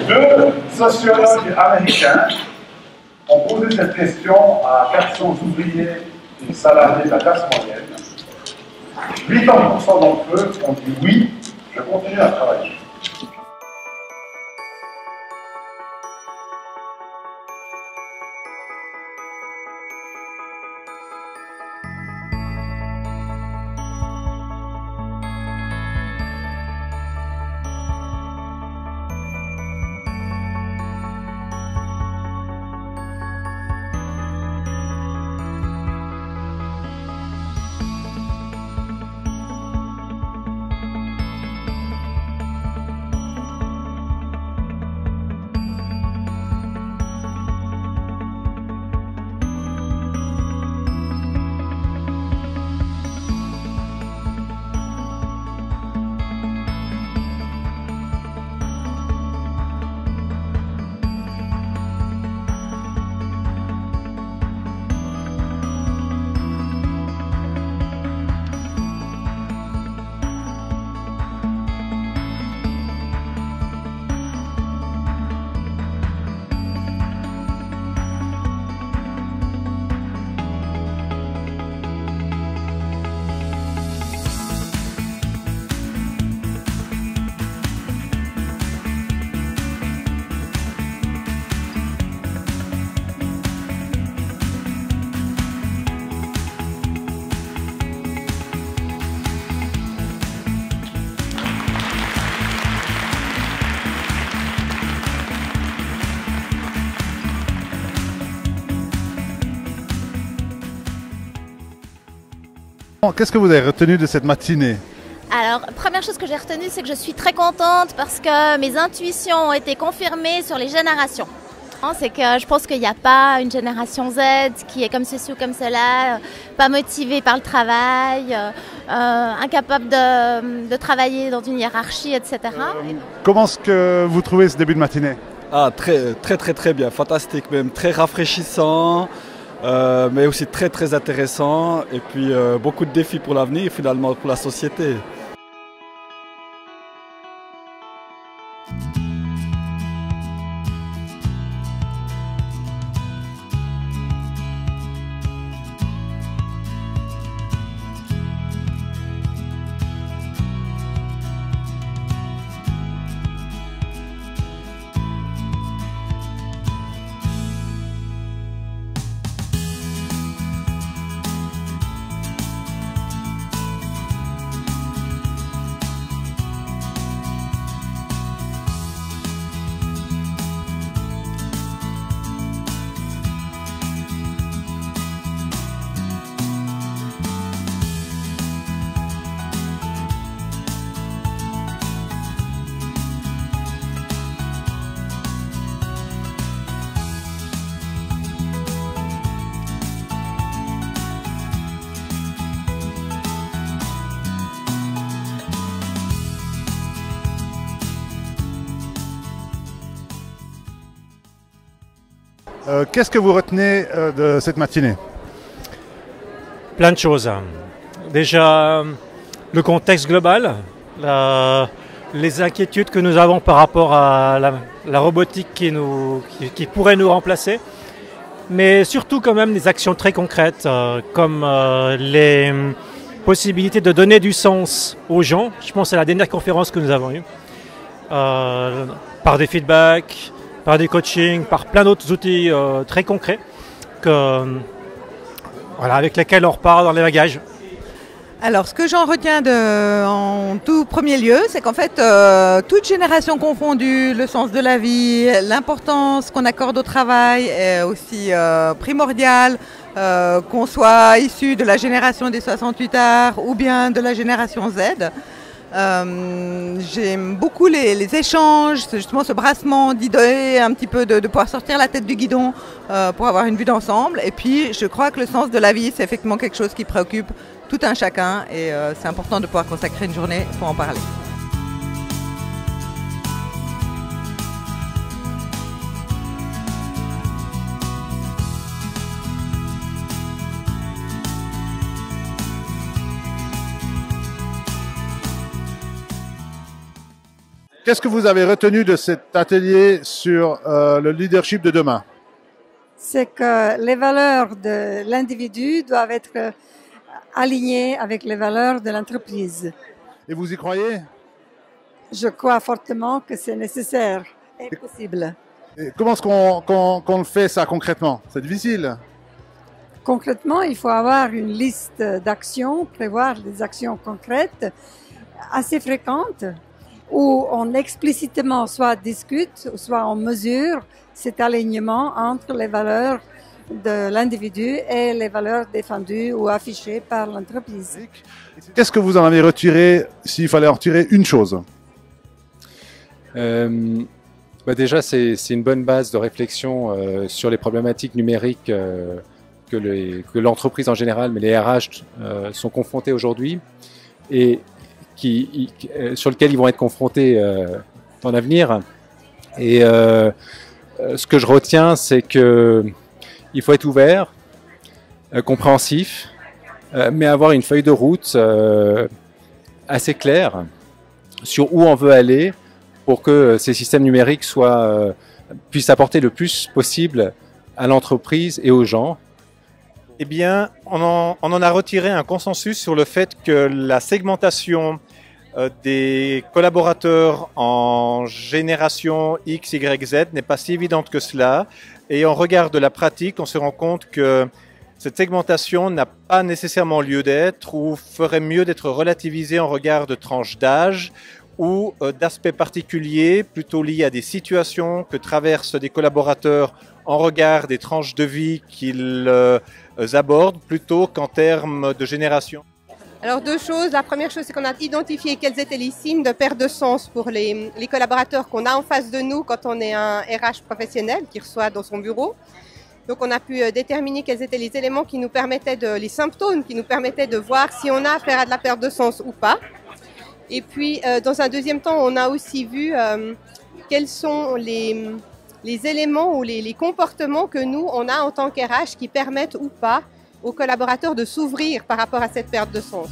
Deux sociologues américains ont posé cette question à 400 ouvriers et salariés de la classe moyenne. 80% d'entre eux ont dit oui, je continue à travailler. Qu'est-ce que vous avez retenu de cette matinée? Alors, première chose que j'ai retenue, c'est que je suis très contente parce que mes intuitions ont été confirmées sur les générations. C'est que je pense qu'il n'y a pas une génération Z qui est comme ceci ou comme cela, pas motivée par le travail, incapable de travailler dans une hiérarchie, etc. Comment est-ce que vous trouvez ce début de matinée? Ah, très bien, fantastique même, très rafraîchissant. Mais aussi très intéressant et puis beaucoup de défis pour l'avenir finalement pour la société. Qu'est-ce que vous retenez de cette matinée? Plein de choses. Déjà, le contexte global, les inquiétudes que nous avons par rapport à la robotique qui pourrait nous remplacer, mais surtout quand même des actions très concrètes, comme les possibilités de donner du sens aux gens. Je pense à la dernière conférence que nous avons eue, par des feedbacks, par des coachings, par plein d'autres outils très concrets avec lesquels on repart dans les bagages. Alors, ce que j'en retiens en tout premier lieu, c'est qu'en fait, toute génération confondue, le sens de la vie, l'importance qu'on accorde au travail est aussi primordial, qu'on soit issu de la génération des 68 arts ou bien de la génération Z. J'aime beaucoup les échanges, justement ce brassement d'idées, un petit peu de pouvoir sortir la tête du guidon pour avoir une vue d'ensemble. Et puis je crois que le sens de la vie, c'est effectivement quelque chose qui préoccupe tout un chacun et c'est important de pouvoir consacrer une journée pour en parler. Qu'est-ce que vous avez retenu de cet atelier sur le leadership de demain? C'est que les valeurs de l'individu doivent être alignées avec les valeurs de l'entreprise. Et vous y croyez? Je crois fortement que c'est nécessaire et possible. Et comment est-ce qu'on le fait ça concrètement? C'est difficile. Concrètement, il faut avoir une liste d'actions, prévoir des actions concrètes assez fréquentes où on explicitement soit discute, soit on mesure cet alignement entre les valeurs de l'individu et les valeurs défendues ou affichées par l'entreprise. Qu'est-ce que vous en avez retiré s'il fallait en retirer une chose? Déjà, c'est une bonne base de réflexion sur les problématiques numériques que l'entreprise en général, mais les RH sont confrontés aujourd'hui et sur lesquels ils vont être confrontés dans l'avenir. Et ce que je retiens, c'est qu'il faut être ouvert, compréhensif, mais avoir une feuille de route assez claire sur où on veut aller pour que ces systèmes numériques puissent apporter le plus possible à l'entreprise et aux gens. Eh bien, on en a retiré un consensus sur le fait que la segmentation des collaborateurs en génération X, Y, Z n'est pas si évidente que cela. Et en regard de la pratique, on se rend compte que cette segmentation n'a pas nécessairement lieu d'être ou ferait mieux d'être relativisée en regard de tranches d'âge ou d'aspects particuliers plutôt liés à des situations que traversent des collaborateurs en regard des tranches de vie qu'ils abordent plutôt qu'en termes de génération. Alors deux choses. La première chose, c'est qu'on a identifié quels étaient les signes de perte de sens pour les collaborateurs qu'on a en face de nous quand on est un RH professionnel qui reçoit dans son bureau. Donc on a pu déterminer quels étaient les éléments qui nous permettaient les symptômes qui nous permettaient de voir si on a affaire à de la perte de sens ou pas. Et puis dans un deuxième temps, on a aussi vu quels sont les éléments ou les comportements que nous, on a en tant qu'RH qui permettent ou pas aux collaborateurs de s'ouvrir par rapport à cette perte de sens.